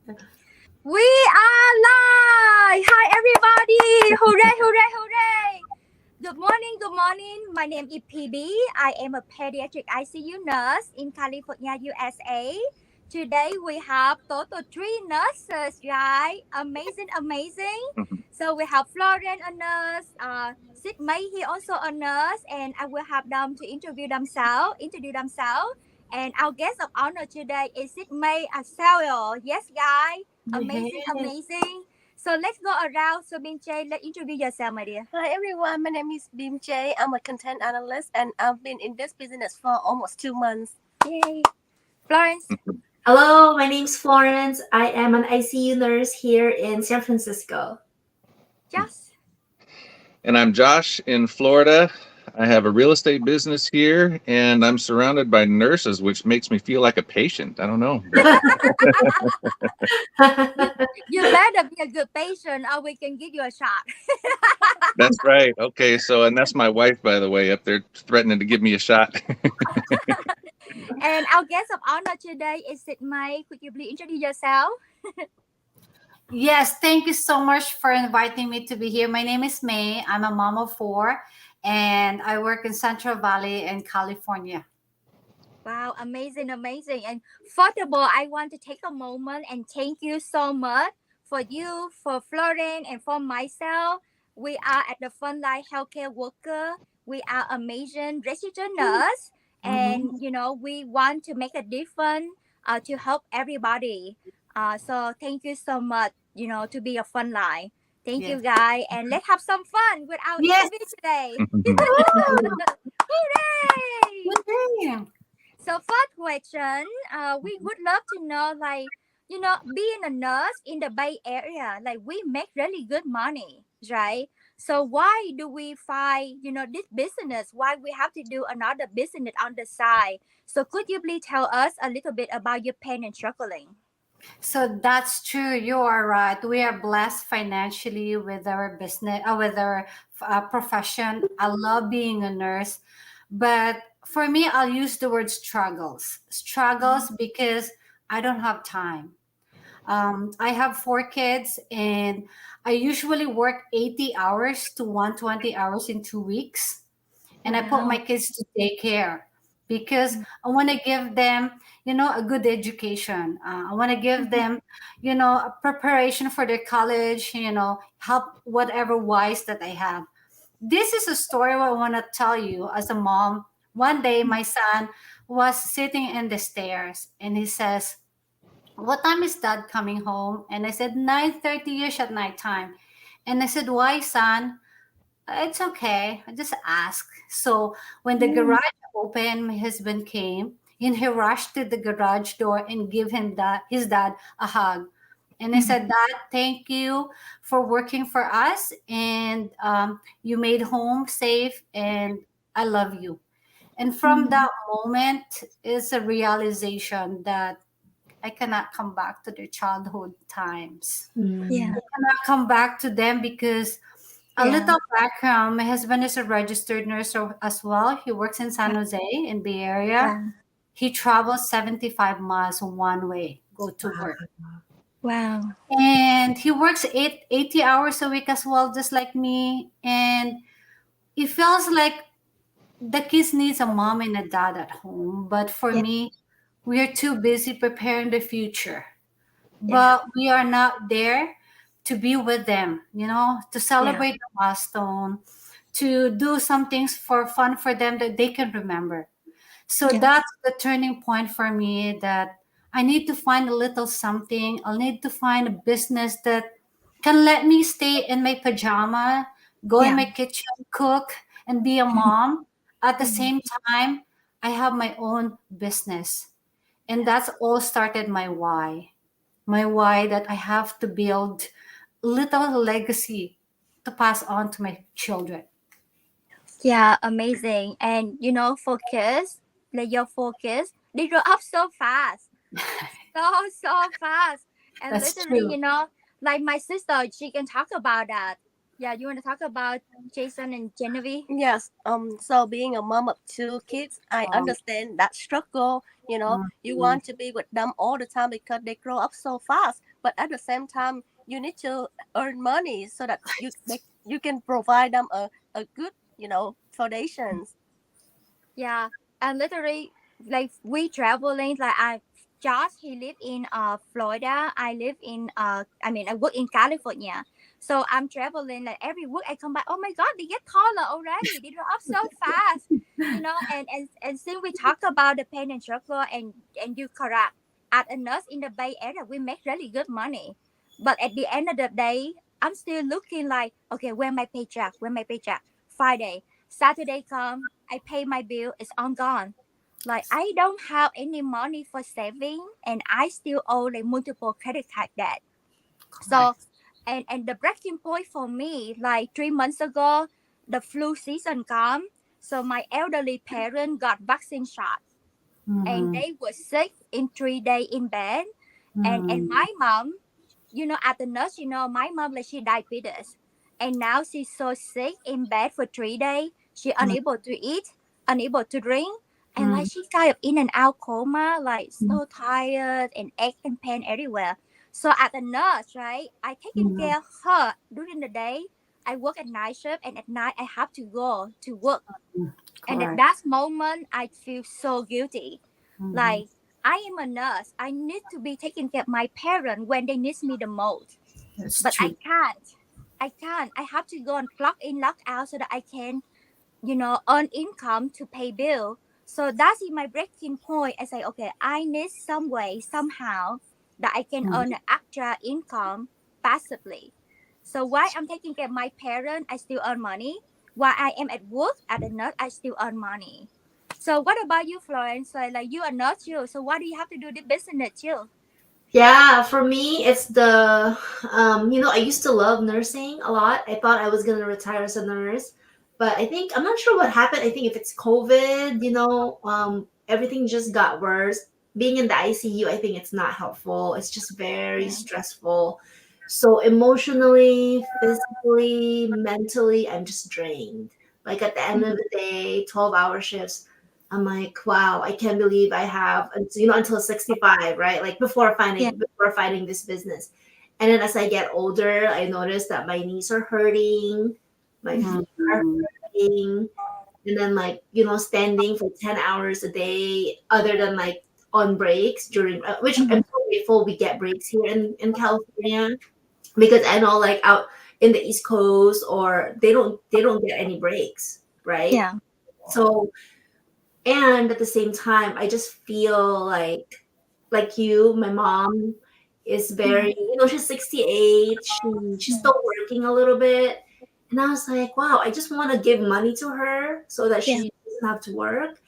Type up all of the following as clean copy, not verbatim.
We are live! Hi, everybody! Hooray, hooray, hooray! Good morning, good morning. My name is PB. I am a pediatric ICU nurse in California, USA. Today we have total three nurses, right? Amazing, amazing. So we have Florence, a nurse, Sid May, he also a nurse, and I will have them to introduce themselves. And our guest of honor today is Sid May Arceo. Yes, guys. Amazing, Yes. amazing. So let's go around. So Binjay, let's introduce yourself, my dear. Hi everyone, my name is Bim J. I'm a content analyst and I've been in this business for almost 2 months. Yay. Florence. Hello, my name's Florence. I am an ICU nurse here in San Francisco. Josh. And I'm Josh in Florida. I have a real estate business here, and I'm surrounded by nurses, which makes me feel like a patient. I don't know. You better be a good patient or we can give you a shot. That's right. Okay, and that's my wife, by the way, up there threatening to give me a shot. And our guest of honor today is Sid May. Could you please introduce yourself? Yes, thank you so much for inviting me to be here. My name is May. I'm a mom of four, and I work in Central Valley in California. Wow, amazing, amazing. And first of all, I want to take a moment and thank you so much for you, for Florence, and for myself. We are at the frontline healthcare worker. We are amazing registered nurse, and we want to make a difference to help everybody. So thank you so much. To be a frontline. Thank you, Yes. guys, and let's have some fun with our Yes. interview today. Hooray! Yay. So first question, we would love to know, being a nurse in the Bay Area, like we make really good money, right? So why do we find, this business? Why we have to do another business on the side? So could you please tell us a little bit about your pain and struggling? So that's true. You are right. We are blessed financially with our business, with our profession. I love being a nurse, but for me, I'll use the word struggles. Struggles because I don't have time. I have four kids, and I usually work 80 hours to 120 hours in 2 weeks. And I put my Wow. kids to daycare because I want to give them, a good education. I want to give them, a preparation for their college, help whatever wise that I have. This is a story I want to tell you as a mom. One day, my son was sitting in the stairs and he says, "What time is dad coming home?" And I said, 9:30ish at nighttime. And I said, "Why, son?" It's okay. I just ask. So when the Mm. garage opened, my husband came and he rushed to the garage door and give his dad a hug. And I said, "Dad, thank you for working for us, and you made home safe, and I love you." And from Mm. that moment is a realization that I cannot come back to their childhood times. Yeah. Mm. Cannot come back to them because a Yeah. little background. My husband is a registered nurse as well. He works in San Jose in Bay Area. Wow. He travels 75 miles one way, go to work. Wow. And he works 80 hours a week as well, just like me. And it feels like the kids needs a mom and a dad at home. But for Yeah. me, we are too busy preparing the future. Yeah. But we are not there to be with them, to Yeah. celebrate the milestone, to do some things for fun for them that they can remember. So Yeah. that's the turning point for me, that I need to find a little something. I'll need to find a business that can let me stay in my pajama, go in Yeah. my kitchen, cook, and be a mom. At the Mm. same time, I have my own business. And that's all started my why, that I have to build little legacy to pass on to my children. Yeah, amazing. And for kids, like your four kids, they grow up so fast. So fast. And That's literally, true. like my sister, she can talk about that. Yeah, you want to talk about Jason and Genevieve? Yes, so being a mom of two kids, I Um, understand that struggle. You mhm. want to be with them all the time because they grow up so fast. but at the same time you need to earn money so that you can provide them a good foundations. Yeah, and literally, like we traveling, like Josh, he live in Florida. I live in I work in California. So I'm traveling like every week. I come back. Oh my God, they get taller already. They grow up so fast, and since we talk about the pain and struggle, and you correct, at a nurse in the Bay Area, we make really good money, but at the end of the day, I'm still looking like, okay, where my paycheck? Where my paycheck? Friday, Saturday come, I pay my bill, it's all gone. Like I don't have any money for saving, and I still owe like multiple credit card debt. So Correct. and the breaking point for me, like 3 months ago, the flu season come. So my elderly parent got vaccine shot, and Mm-hmm. they were sick in 3 days in bed. And Mm-hmm. my mom, at the nurse, my mom, like she diabetes, and now she's so sick in bed for 3 days. She unable to eat, unable to drink, and like she kind of in and out coma, like so tired and ache and pain everywhere. So at the nurse, right, I taking Mm-hmm. care of her during the day. I work at night shift, and at night I have to go to work. And at Correct. that moment, I feel so guilty. Mm-hmm. Like I am a nurse. I need to be taking care of my parents when they need me the most. That's But I true. can't. I can't. I have to go and clock in, clock out so that I can, earn income to pay bill. So that's in my breaking point. I say, okay, I need some way, somehow, that I can Mhm. earn an extra income passively. So while I'm taking care of my parents, I still earn money. While I am at work at a nurse, I still earn money. So what about you, Florence? Like you are not you. So why do you have to do the business too? Yeah, for me, it's I used to love nursing a lot. I thought I was going to retire as a nurse, but I'm not sure what happened. I think if it's COVID, everything just got worse. Being in the ICU, I think it's not helpful. It's just very Yeah. stressful. So emotionally, physically, mentally, I'm just drained. Like at the end of Mhm. the day, 12-hour shifts. I'm like, wow, I can't believe I have, until 65, right? Like Yeah. before fighting this business. And then as I get older, I notice that my knees are hurting, my Mhm. feet are Mhm. hurting, and then like, standing for 10 hours a day, other than like on breaks during, which I'm Mhm. so grateful we get breaks here in California, because I know like out in the East Coast, or they don't get any breaks, right? Yeah. So, and at the same time, I just feel like my mom is very, Mhm. she's 68, she's still working a little bit. And I was like, wow, I just want to give money to her so that Yeah. she doesn't have to work.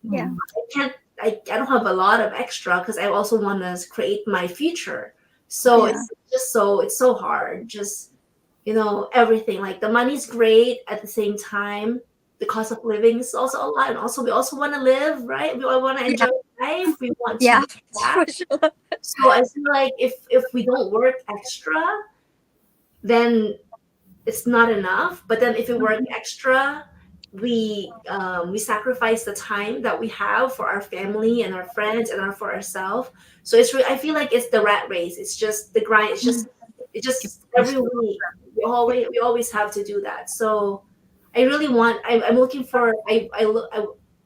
Yeah. I can't, I don't have a lot of extra because I also want to create my future. So Yeah. it's so hard. Just, everything. Like the money's great, at the same time the cost of living is also a lot, and also we also want to live, right? We all want to Yeah. enjoy life, we want to Yeah. do that. For sure. So I feel like if we don't work extra, then it's not enough. But then if we work extra, we sacrifice the time that we have for our family and our friends and for ourselves. So I feel like it's the rat race. It's just the grind. Keep It's just every pushing. week we always have to do that. So I really want. I'm looking for. I look.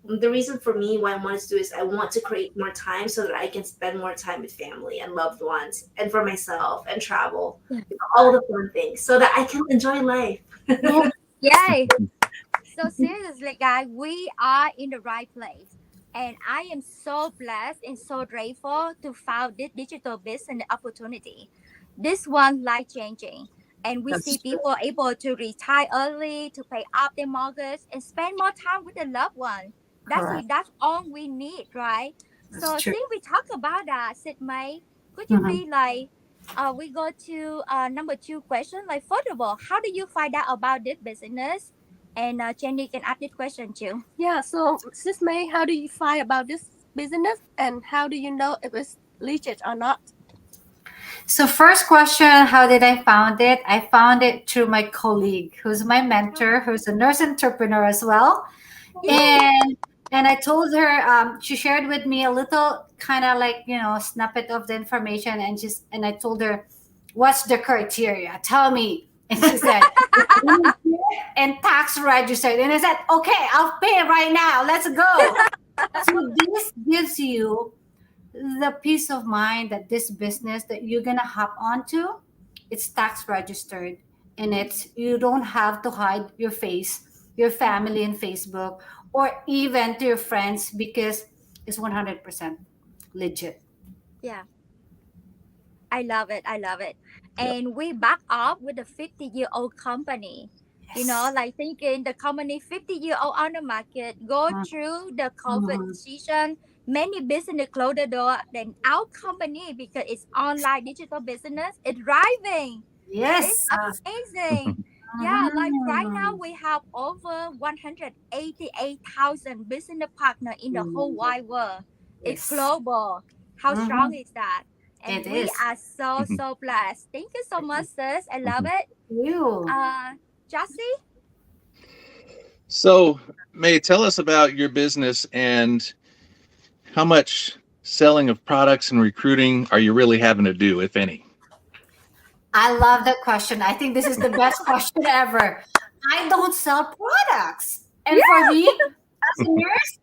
The reason for me why I want to do is I want to create more time so that I can spend more time with family and loved ones, and for myself, and travel, Yeah. all the fun things, so that I can enjoy life. Yeah. Yay. So seriously, guys, we are in the right place. And I am so blessed and so grateful to found this digital business opportunity. This one life changing. And we see That's true. people able to retire early, to pay off their mortgage, and spend more time with their loved one. That's Correct. it. That's all we need, right? That's So true. since we talk about that, Sid May, could you Mhm. please we go to number two question. Like first of all, how do you find out about this business? And Jenny can ask this question too. Yeah, so Sis May, how do you find about this business and how do you know if it's legit or not? So first question, how did I found it? I found it through my colleague, who's my mentor, who's a nurse entrepreneur as well. Yay! And And I told her, she shared with me a little kind of like, snippet of the information. And I told her, what's the criteria? Tell me. And she said, and tax registered. And I said, okay, I'll pay right now. Let's go. So this gives you the peace of mind that this business that you're gonna hop onto, it's tax registered, and it's you don't have to hide your face, your family in Facebook, or even to your friends, because it's 100% legit. Yeah, I love it. I love it. Yep. And we back up with a 50-year-old company. Yes. Like thinking the company 50-year-old on the market go through the COVID Mhm. decision. Many business close the door. Then our company, because it's online digital business, it's thriving. It's Yes. amazing. Yeah, like right now Mhm. we have over 188,000 business partner in the whole Mhm. wide world. It's Yes. global. How strong Mhm. is that? It And we is. are so blessed. Thank you so much, sis. I love it. You. Jessie? So, May, tell us about your business and how much selling of products and recruiting are you really having to do, if any? I love that question. I think this is the best question ever. I don't sell products. And for me, as a nurse,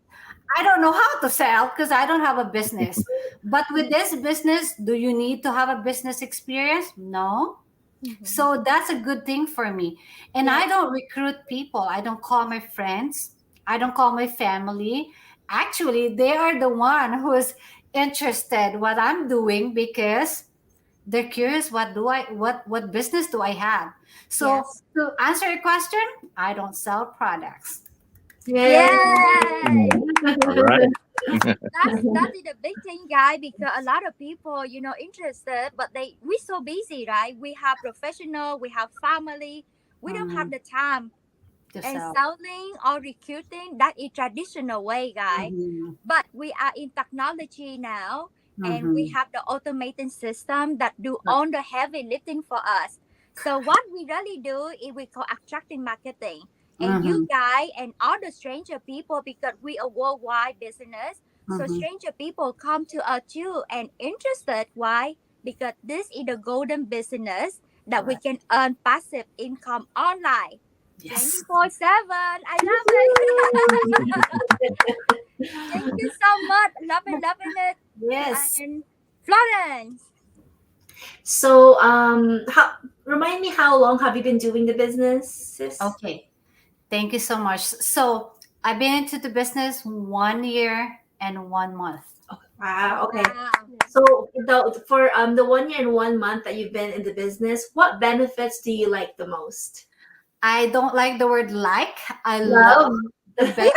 I don't know how to sell because I don't have a business. But with this business, do you need to have a business experience? No. Mhm. So that's a good thing for me. And I Yes. don't recruit people. I don't call my friends. I don't call my family. Actually, they are the one who is interested what I'm doing, because they're curious, what business do I have. So Yes. to answer your question, I don't sell products. Yay. Yay! All right. That is the big thing, guy, because a lot of people, interested, but we so busy, right? We have professional, we have family, we don't have Mhm. the time. To And sell. selling or recruiting, that is traditional way, guy. Mhm. But we are in technology now, and we Mhm. have the automated system that do all the heavy lifting for us. So what we really do is we call attracting marketing. And you Mhm. guys and all the stranger people, because we are worldwide business, so Mhm. stranger people come to us too and interested. Why? Because this is the golden business that we Correct. can earn passive income online Yes. 24/7. I love it. Thank you so much. Loving it. Yes. And Florence. So, how remind me, how long have you been doing the business, sis? Okay. Thank you so much. So I've been into the business 1 year and 1 month. Wow. Okay. Wow. So the 1 year and 1 month that you've been in the business, what benefits do you like the most? I don't like the word like. I love Love. the benefit.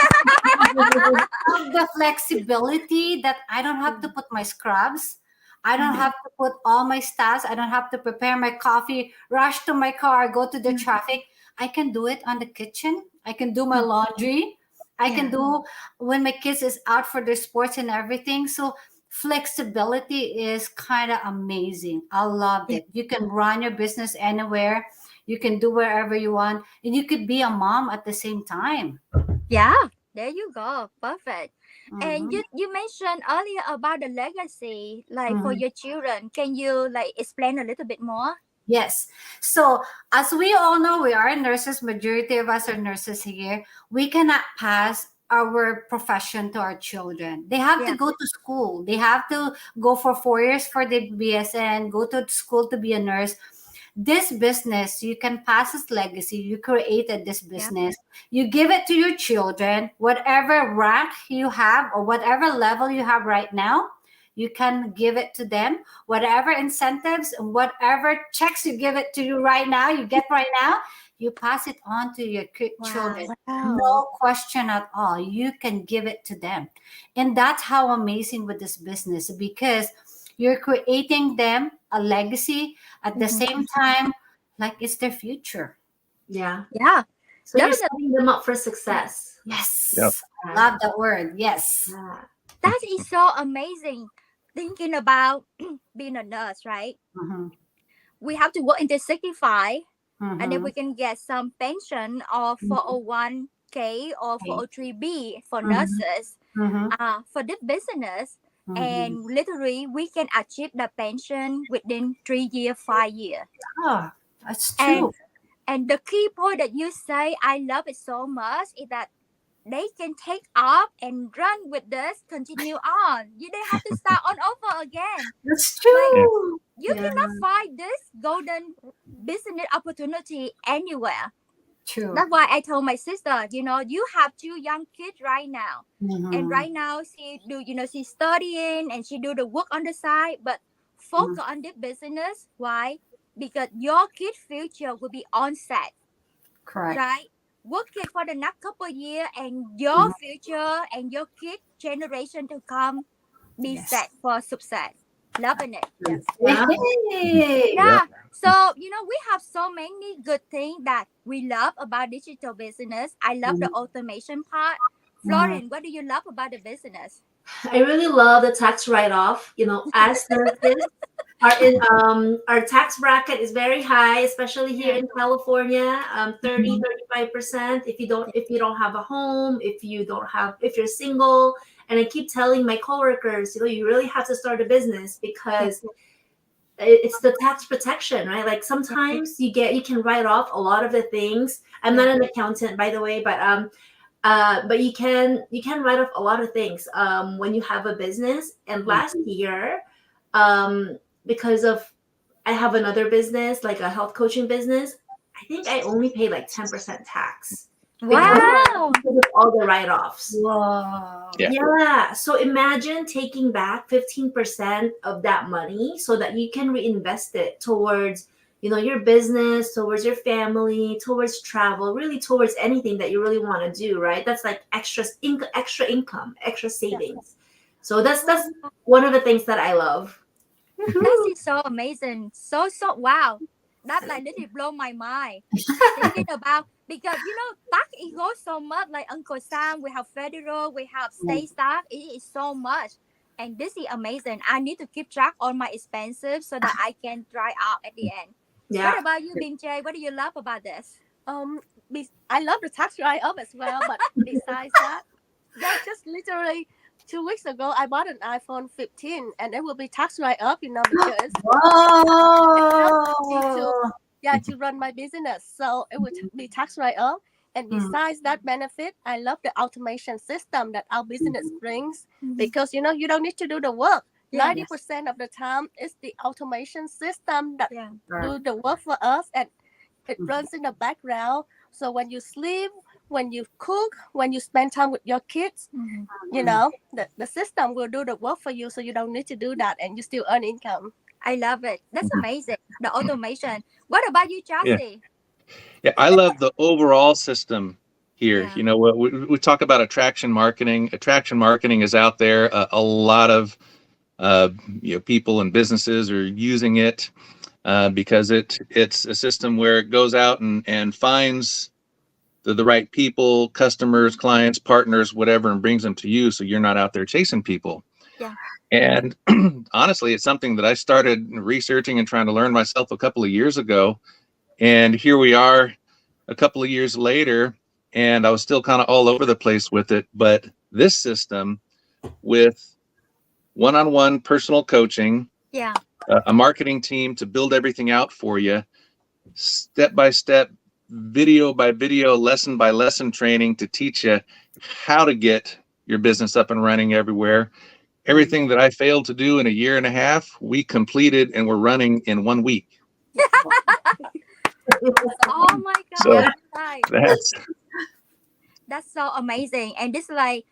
Love the flexibility that I don't have to put my scrubs. I don't have to put all my stuffs. I don't have to prepare my coffee, rush to my car, go to the traffic. I can do it on the kitchen. I can do my laundry. I can Yeah. do when my kids is out for their sports and everything. So flexibility is kind of amazing. I loved Yeah. it. You can run your business anywhere. You can do wherever you want, and you could be a mom at the same time. Yeah. There you go. Perfect. And Mhm. you mentioned earlier about the legacy, like for Mhm. your children. Can you like explain a little bit more? Yes. So, as we all know, we are nurses. Majority of us are nurses here. We cannot pass our profession to our children. They have to Yeah. go to school. They have to go for 4 years for the BSN, go to school to be a nurse. This business, you can pass this legacy. You created this Yeah. business. You give it to your children, whatever rank you have or whatever level you have right now, you can give it to them. Whatever incentives and whatever checks you give it to you right now, you get right now, you pass it on to your children. Wow. Wow. No question at all. You can give it to them. And that's how amazing with this business, because you're creating them a legacy at the Mhm. same time, like it's their future. Yeah. Yeah. So you're Definitely. setting them up for success. Yep. Yes. Yeah. Love that word. Yes. Yeah. That is so amazing. Thinking about being a nurse, right? Mm-hmm. We have to work until 65, and then Mm-hmm. we can get some pension or 401k 401k or 403b for Mhm. nurses Mm-hmm. for this business. Mm-hmm. And literally, we can achieve the pension within 3 years, 5 years. Ah, that's And true. and the key point that you say, I love it so much, is that they can take off and run with this, continue on. You don't have to start on over again. That's Like, Yeah. true. you Yeah, cannot find this golden business opportunity anywhere. true. That's why I told my sister, you have two young kids right now. And Mm-hmm. right now she's studying and she do the work on the side, but focus on the business. Why? Because your kid future will be on set, Correct. right? Working for the next couple of years, and your future and your kid generation to come be Yes. set for success. Loving it. Yes. Wow. Hey. Yeah. Yeah. So, we have so many good things that we love about digital business. I love the automation part. Mhm. Florence, what do you love about the business? I really love the tax write-off. As nurses, our tax bracket is very high, especially here Yeah. in California. 30, Mhm. 35% if you don't have a home, if you're single. And I keep telling my coworkers, you really have to start a business Yeah. because it's the tax protection, right? Like sometimes you can write off a lot of the things. I'm Yeah. not an accountant, by the way, but you can write off a lot of things when you have a business. And last year, because of I have another business, like a health coaching business, I think I only paid like 10% tax because Wow. of all the write-offs. Wow. Yeah. Yeah. So imagine taking back 15% of that money so that you can reinvest it towards, your business, towards your family, towards travel, really towards anything that you really want to do, right? That's like extra income, extra savings. So that's one of the things that I love. That is so amazing. So wow. That like literally blow my mind. Thinking about, because tax it goes so much, like Uncle Sam, we have federal, we have state tax, it is so much. And this is amazing. I need to keep track on my expenses so that I can try out at the end. What Yeah. about you, Binjay? What do you love about this? Um, I love the tax write-off as well, but besides that, just literally 2 weeks ago, I bought an iPhone 15, and it will be tax write-off, because me to Wow. to run my business. So it would be tax write-off. And besides that benefit, I love the automation system that our business brings, because you don't need to do the work. Yeah. 90% of the time, it's the automation system that Yeah. do the work for us, and it runs in the background. So when you sleep, when you cook, when you spend time with your kids, the system will do the work for you, so you don't need to do that, and you still earn income. I love it. That's amazing. The automation. What about you, Yeah. Chassis? Yeah. I love the overall system here. Yeah. We talk about attraction marketing. Attraction marketing is out there. A lot of people and businesses are using it because it's a system where it goes out and finds the right people, customers, clients, partners, whatever, and brings them to you, so you're not out there chasing people. Yeah. And honestly, it's something that I started researching and trying to learn myself a couple of years ago. And here we are a couple of years later, and I was still kind of all over the place with it. But this system, with one-on-one personal coaching, Yeah. a marketing team to build everything out for you, step by step, video by video, lesson by lesson training to teach you how to get your business up and running everywhere. Everything that I failed to do in a year and a half, we completed and we're running in 1 week. Oh my So God. Right. that's That's so amazing. And this is like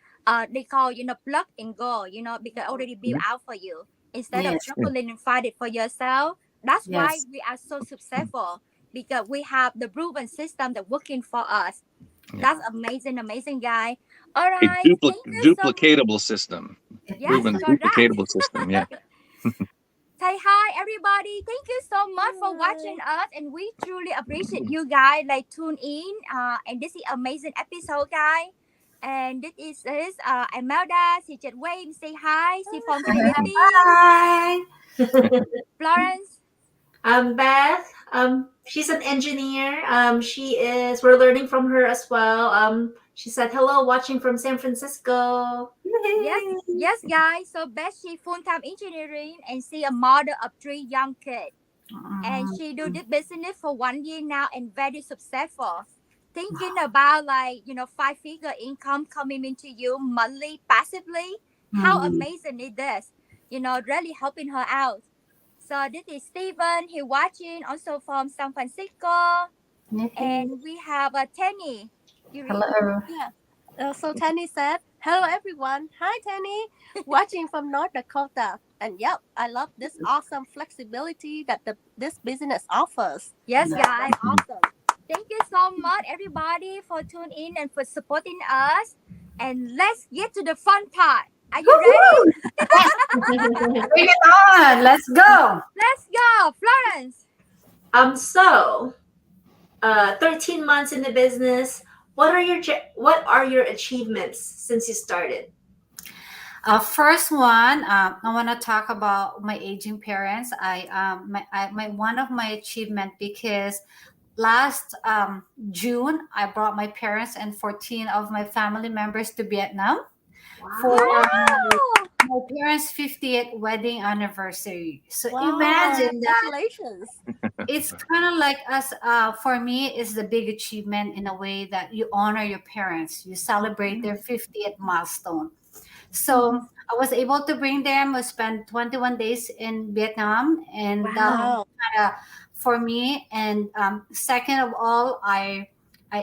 they call, plug and go, because already built out for you. Instead of Yes. struggling and fight it for yourself. That's why Yes. we are so successful, because we have the proven system that working for us. That's amazing, amazing guy. All a right. Thank you so much. duplicatable system. Yes, Proven correct. duplicatable system. Yeah. Say hi, everybody. Thank you so much for watching us, and we truly appreciate you guys like tune in. And this is amazing episode, guys. And this is Imelda. She just wave, say hi. She from Philippines. Bye. Florence. I'm Beth. She's an engineer. We're learning from her as well. She said, hello, watching from San Francisco. Yes, guys. So Bessie full-time engineering and she a mother of 3 young kids. And she do this business for 1 year now and very successful. Thinking about 5-figure income coming into you monthly passively. How amazing is this? Really helping her out. So this is Steven. He watching also from San Francisco. And we have a Tenny. Hello. Yeah. So Tanny said, "Hello everyone. Hi Tanny, watching from North Dakota. And yep, I love this awesome flexibility that this business offers." Yes, guys, awesome. Thank you so much, everybody, for tuning in and for supporting us. And let's get to the fun part. Are you ready? Bring it on. Let's go. Let's go, Florence. So, 13 months in the business. What are your achievements since you started? First one, I want to talk about my aging parents. My one of my achievement, because last June I brought my parents and 14 of my family members to Vietnam for my parents' 50th wedding anniversary. So Wow. imagine that. Congratulations. It's kind of like us. For me, it's the big achievement in a way that you honor your parents, you celebrate their 50th milestone. So I was able to bring them. We spent 21 days in Vietnam, and Wow. for me. And second of all, I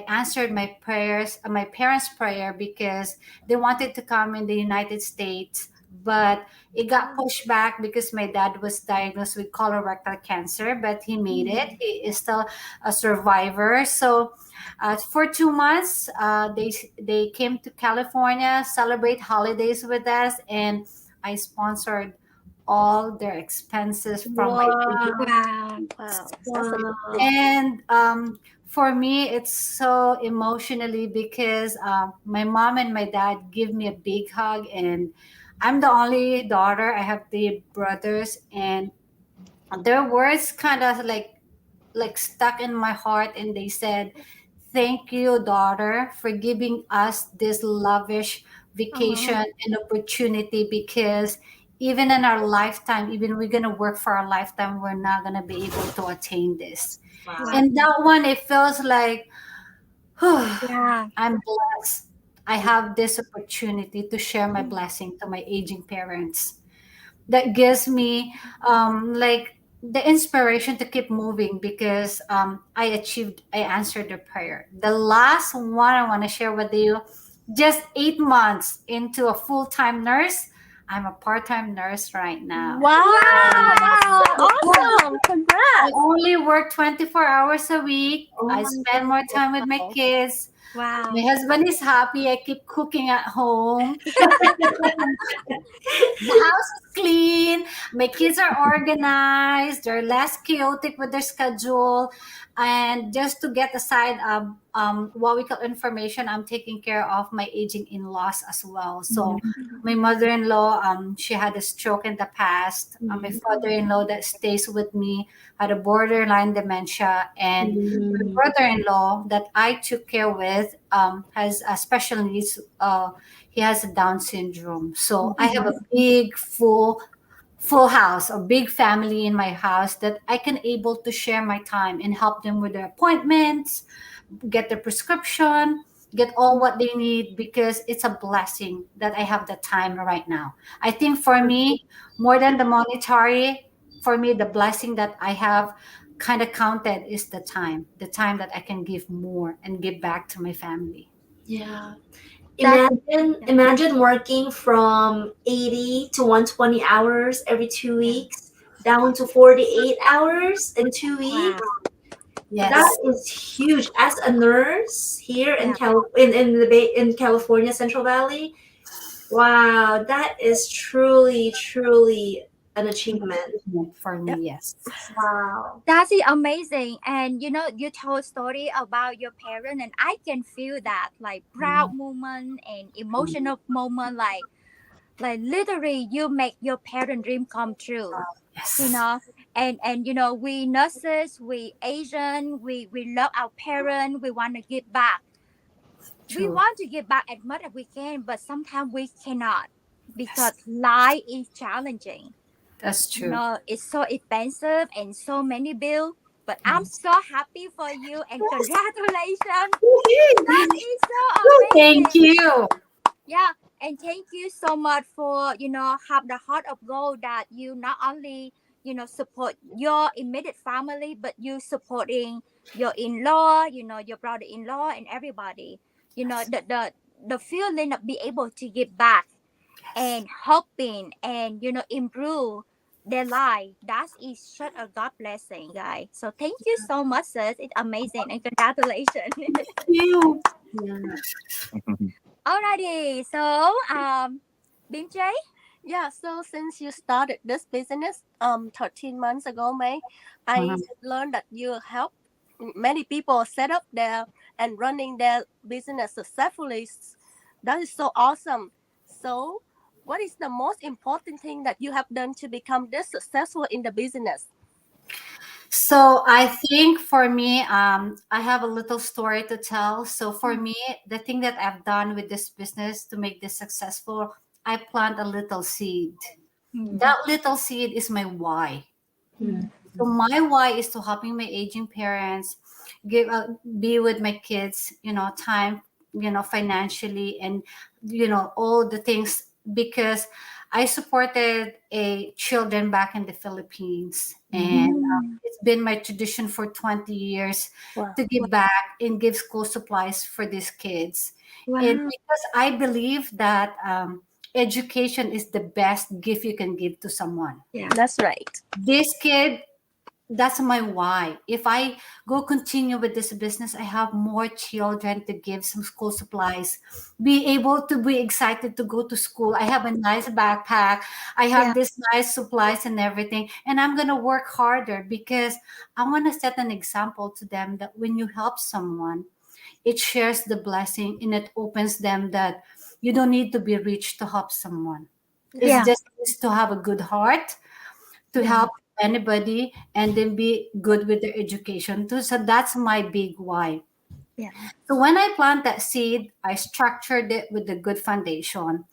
answered my prayers, my parents' prayer, because they wanted to come in the United States, but it got pushed back because my dad was diagnosed with colorectal cancer, but he made it. He is still a survivor. So for 2 months, they came to California, celebrate holidays with us, and I sponsored all their expenses from my Wow. Wow. and for me, it's so emotionally because my mom and my dad give me a big hug, and I'm the only daughter. I have 3 brothers, and their words kind of like stuck in my heart, and they said, "Thank you, daughter, for giving us this lavish vacation and opportunity, because even in our lifetime, even we're gonna work for our lifetime, we're not gonna be able to attain this." Wow. And that one, it feels like Yeah. I'm blessed. I have this opportunity to share my blessing to my aging parents. That gives me like the inspiration to keep moving, because I answered the prayer. The last one I want to share with you, just 8 months into a full-time nurse. I'm a part-time nurse right now. Wow. Wow. Awesome. I Congrats. only work 24 hours a week. I spend more time with my Wow. kids. Wow. My husband is happy. I keep cooking at home. The house is clean. My kids are organized. They're less chaotic with their schedule. And just to get aside what we call information, I'm taking care of my aging in-laws as well. So my mother-in-law, she had a stroke in the past. My father-in-law that stays with me had a borderline dementia, and my brother-in-law that I took care with has a special needs. He has a Down syndrome. So I have a big full house, a big family in my house that I can able to share my time and help them with their appointments, get their prescription, get all what they need, because it's a blessing that I have the time right now. I think for me, more than the monetary, for me, the blessing that I have kind of counted is the time that I can give more and give back to my family. Yeah. That's- Imagine working from 80 to 120 hours every 2 weeks down to 48 hours in 2 weeks. Yes. That is huge. As a nurse here in in California, Central Valley, wow, that is truly an achievement. For me, yes. Wow. That's amazing. And you told story about your parent, and I can feel that like proud moment and emotional moment, like literally you make your parent dream come true. Yes. You know, And we nurses, we Asian, we love our parents, we want to give back. We True. want to give back as much as we can, but sometimes we cannot because life is challenging. That's true. It's so expensive and so many bills. But I'm Yes. so happy for you and congratulations. That Woohoo! is so Thank amazing. you. Yeah, and thank you so much for have the heart of gold that you not only support your immediate family, but you supporting your in-law, your brother-in-law and everybody. The feeling of be able to give back Yes. and helping and improve their life. That is such a God blessing, guys. So thank you so much, sis. It's amazing and congratulations. You. Yeah. Alrighty, so BJ. Yeah, so since you started this business 13 months ago, May, I Mhm. learned that you help many people set up their and running their business successfully. That is so awesome. So, what is the most important thing that you have done to become this successful in the business? So I think for me, I have a little story to tell. So for me, the thing that I've done with this business to make this successful, I plant a little seed. Mm, That little seed is my why. Mm. So my why is to helping my aging parents, give be with my kids, time, financially, and all the things, because I supported a children back in the Philippines, and mm. it's been my tradition for 20 years Wow. to give back and give school supplies for these kids, and Wow. because I believe that education is the best gift you can give to someone. Yeah. That's right. This kid, that's my why. If I go continue with this business, I have more children to give some school supplies, be able to be excited to go to school. I have a nice backpack, I have Yeah. this nice supplies and everything, and I'm gonna work harder because I want to set an example to them that when you help someone, it shares the blessing and it opens them that you don't need to be rich to help someone. It's Yeah. just to have a good heart to Yeah. help anybody and then be good with their education too. So that's my big why. Yeah. So when I plant that seed, I structured it with a good foundation.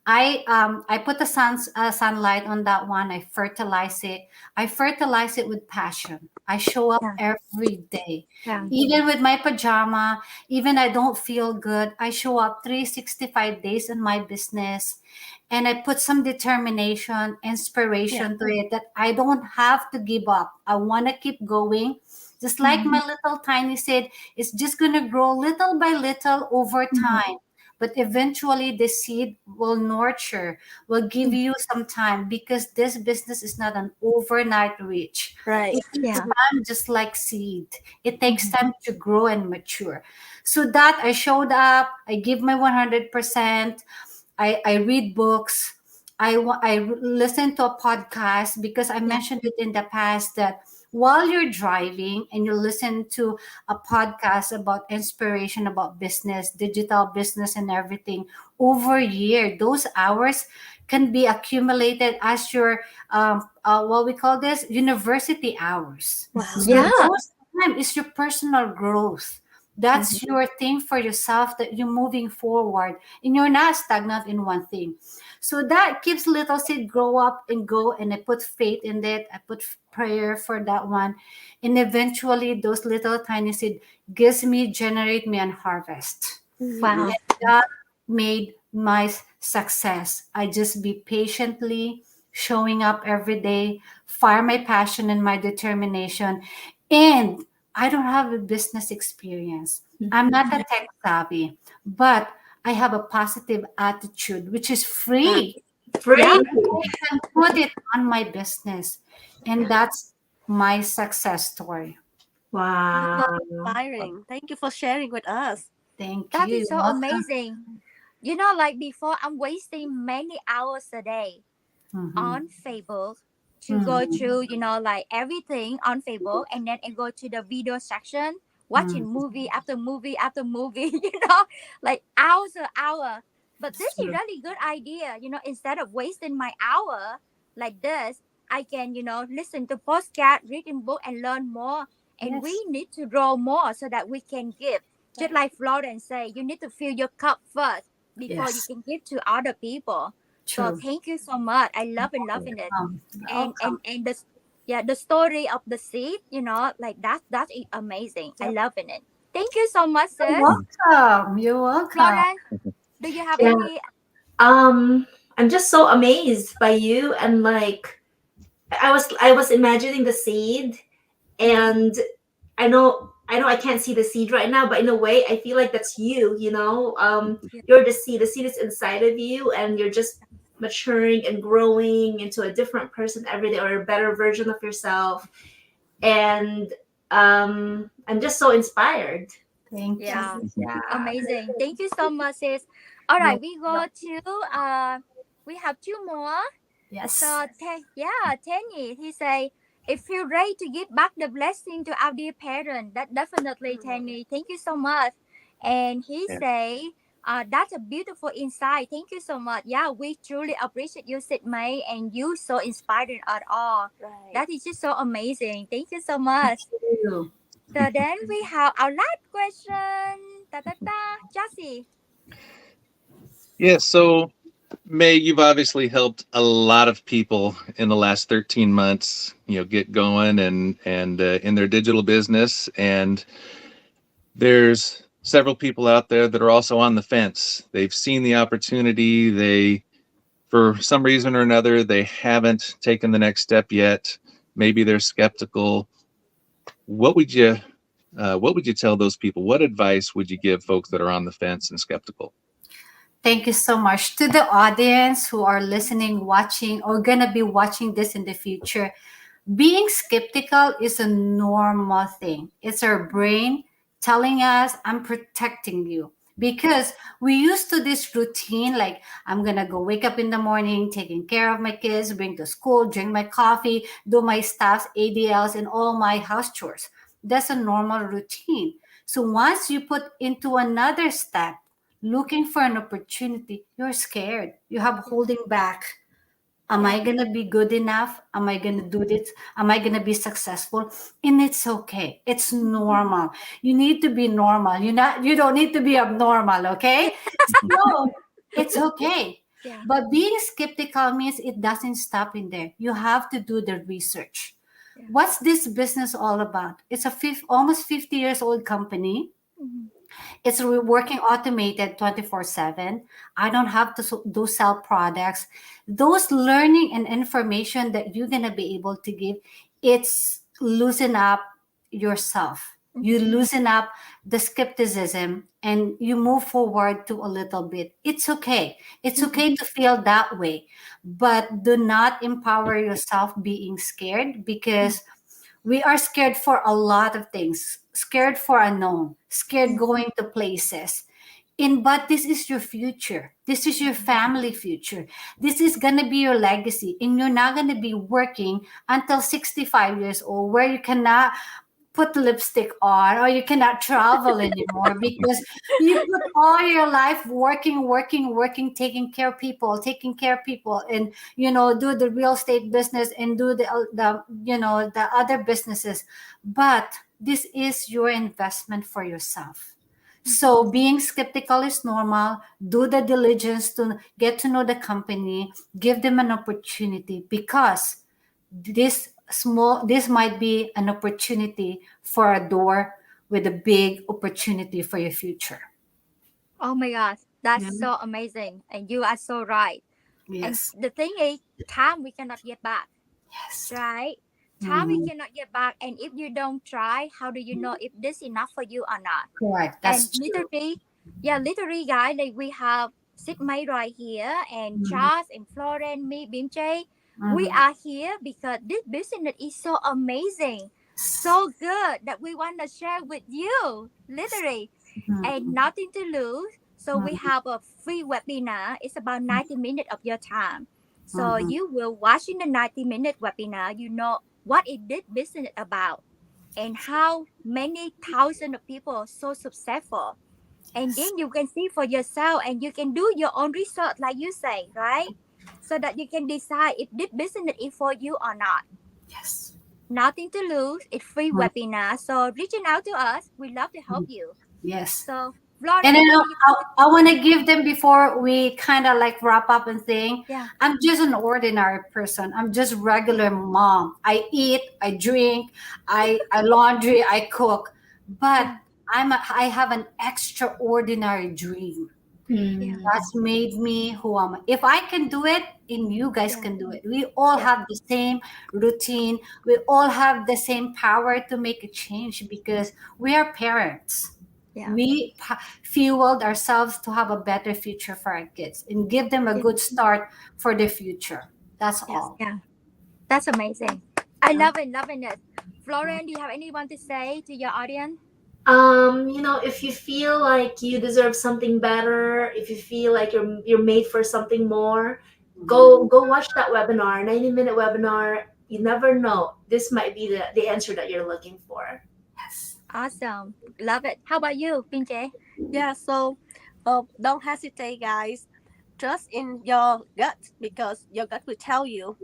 I put the sunlight on that one. I fertilize it. I fertilize it with passion. I show up Yeah. every day, Yeah. even with my pajama. Even I don't feel good, I show up 365 days in my business, and I put some determination, Yeah. inspiration to it that I don't have to give up. I want to keep going. Just like Mhm. my little tiny seed, it's just gonna grow little by little over Mhm. time, but eventually the seed will nurture, will give you some time, because this business is not an overnight reach. Right. It takes Yeah. time, just like seed. It takes Mhm. time to grow and mature. So that I showed up, I give my 100%. I read books. I listen to a podcast, because I Yeah. mentioned it in the past that while you're driving and you listen to a podcast about inspiration about business, digital business, and everything, over a year, those hours can be accumulated as your what we call this university hours. Wow. So Yeah. those time is your personal growth. Mhm. That's your thing for yourself, that you're moving forward and you're not stagnant in one thing. So that keeps little seed grow up and go, and I put faith in it. I put prayer for that one, and eventually those little tiny seed gives me, generate me, and harvest. Wow. That made my success. I just be patiently showing up every day, fire my passion and my determination. And I don't have a business experience. I'm not a tech savvy, but I have a positive attitude, which is Wow. free. Yeah. Free. I can put it on my business. And that's my success story. So Wow. inspiring. Thank you for sharing with us. Thank That you. is You're so welcome. amazing. Like before, I'm wasting many hours a day Mhm. on Facebook to go Mhm. through, like everything on Facebook, and then I go to the video section, watching Mhm. movie after movie after movie, like hours an hour. But this is True. really good idea, instead of wasting my hour like this, I can, listen to podcast, reading book, and learn more. And we Yes. need to grow more so that we can give. Just like Florence say, you need to fill your cup first before you Yes. can give to other people. So True. thank you so much. I loving it. Welcome. And the story of the seed, like that's amazing. I Yep. loving it. Thank you so much, You're sis. welcome. You're welcome. Florence, do you have Yeah. any? I'm just so amazed by you, and like I was imagining the seed, and I know I can't see the seed right now, but in a way I feel like that's you, you're the seed. The seed is inside of you, and you're just maturing and growing into a different person every day, or a better version of yourself. And I'm just so inspired. Thank Yeah, you. Yeah. amazing. Thank you so much, sis. All right, Well, we go to we have two more. yes. So Tenny, he say, if you're ready to give back the blessing to our dear parent, that definitely Tenny. Thank you so much. And he Yeah. say, that's a beautiful insight. Thank you so much. Yeah, we truly appreciate you, Sid May, and you so inspiring at all. Right. That is just so amazing. Thank you so much. Thank you. So then we have our last question. Ta ta ta, Jassy. Yeah. So, May, you've obviously helped a lot of people in the last 13 months, get going and in their digital business. And there's several people out there that are also on the fence. They've seen the opportunity. For some reason or another, they haven't taken the next step yet. Maybe they're skeptical. What would you tell those people? What advice would you give folks that are on the fence and skeptical? Thank you so much to the audience who are listening, watching, or gonna be watching this in the future. Being skeptical is a normal thing. It's our brain telling us, I'm protecting you. Because we used to this routine, like I'm gonna go wake up in the morning, taking care of my kids, bring to school, drink my coffee, do my stuffs, ADLs, and all my house chores. That's a normal routine. So once you put into another step, looking for an opportunity, you're scared. You have holding back. Am I going to be good enough? Am I going to do this? Am I going to be successful? And it's okay. It's normal. You need to be normal. You don't need to be abnormal, okay? So it's okay. Yeah. But being skeptical means it doesn't stop in there. You have to do the research. Yeah. What's this business all about? It's a almost 50 years old company. Mhm. It's working automated 24/7. I don't have to do sell products. Those learning and information that you're going to be able to give, it's loosen up yourself. You loosen up the skepticism and you move forward to a little bit. It's okay. It's okay to feel that way, but do not empower yourself being scared, because we are scared for a lot of things, scared for unknown, scared going to places. But this is your future. This is your family future. This is going to be your legacy. And you're not going to be working until 65 years old, where you cannot put lipstick on or you cannot travel anymore, because you put all your life working, taking care of people, and do the real estate business and do the other businesses. But this is your investment for yourself. So being skeptical is normal. Do the diligence to get to know the company, give them an opportunity, because this might be an opportunity for a door with a big opportunity for your future. Oh my gosh, that's Yeah. so amazing. And you are so right. And Yes. the thing is, time we cannot get back, Yes. right? Time we Mhm. cannot get back. And if you don't try, how do you know if this enough for you or not? Correct. And That's true. literally, guys, like we have Sid May right here, and Mhm. Charles and Florence, me, Bimche. We Mhm. are here because this business is so amazing, so good that we want to share with you, literally, and Mhm. nothing to lose. So we Mhm. have a free webinar. It's about 90 minutes of your time. So Mhm. you will watch in the 90-minute webinar, you know what is this business about and how many thousands of people are so successful. And Yes. then you can see for yourself and you can do your own research, like you say, right? so that you can decide if this business is for you or not. Yes. Nothing to lose. It's free Mm. webinar. So reaching out to us, we love to help you. Yes. So And Florence, then what do you want to I want to give them before we kind of like wrap up and saying, Yeah. I'm just an ordinary person. I'm just regular mom. I eat, I drink, I laundry, I cook, but Yeah. I have an extraordinary dream. Hmm. That's made me who am I. If I can do it, and you guys Yeah. can do it. We all Yeah. have the same routine. We all have the same power to make a change because we are parents. Yeah. We fueled ourselves to have a better future for our kids and give them a Yeah. good start for the future. That's Yes. all. Yeah. That's amazing. I Yeah. loving it. Florence, do you have anyone to say to your audience? If you feel like you deserve something better, if you feel like you're made for something more, go watch that webinar, 90-minute webinar. You never know. This might be the answer that you're looking for. Yes. Awesome. Love it. How about you, Pinche? Yeah, so don't hesitate, guys. Trust in your gut because your gut will tell you.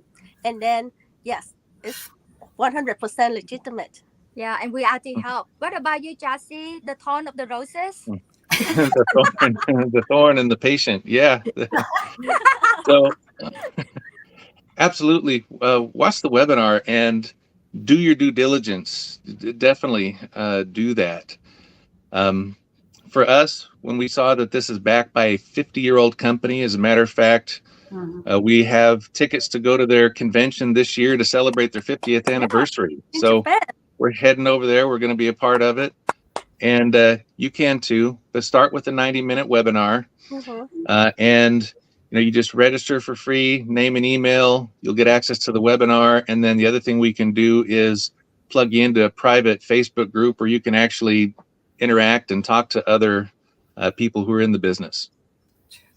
And then, yes, it's 100% legitimate. Yeah, and we are to help. What about you, Jassy? The tone of the roses? The thorn and the patient. Yeah. So absolutely, watch the webinar and do your due diligence. Definitely do that. For us, when we saw that this is backed by a 50-year-old company, as a matter of fact, Mhm. we have tickets to go to their convention this year to celebrate their 50th anniversary. In So Japan. we're heading over there. We're going to be a part of it. And you can too. But start with a 90-minute webinar. Mm-hmm. And you just register for free, name and email. You'll get access to the webinar. And then the other thing we can do is plug you into a private Facebook group where you can actually interact and talk to other people who are in the business.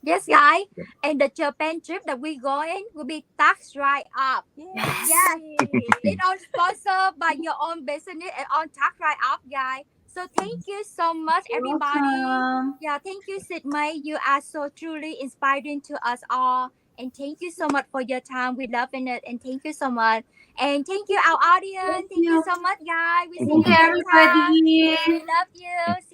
Yes, guys. And the Japan trip that we going will be tax right up. Yes. Yes. It all sponsored by your own business and on tax right up, guys. So thank you so much, You're everybody. welcome. Yeah, thank you, Sid May. You are so truly inspiring to us all. And thank you so much for your time. We loving it. And thank you so much. And thank you, our Thank audience. Thank you you. so much, guys. We see Thank you you, next time. everybody. We love you.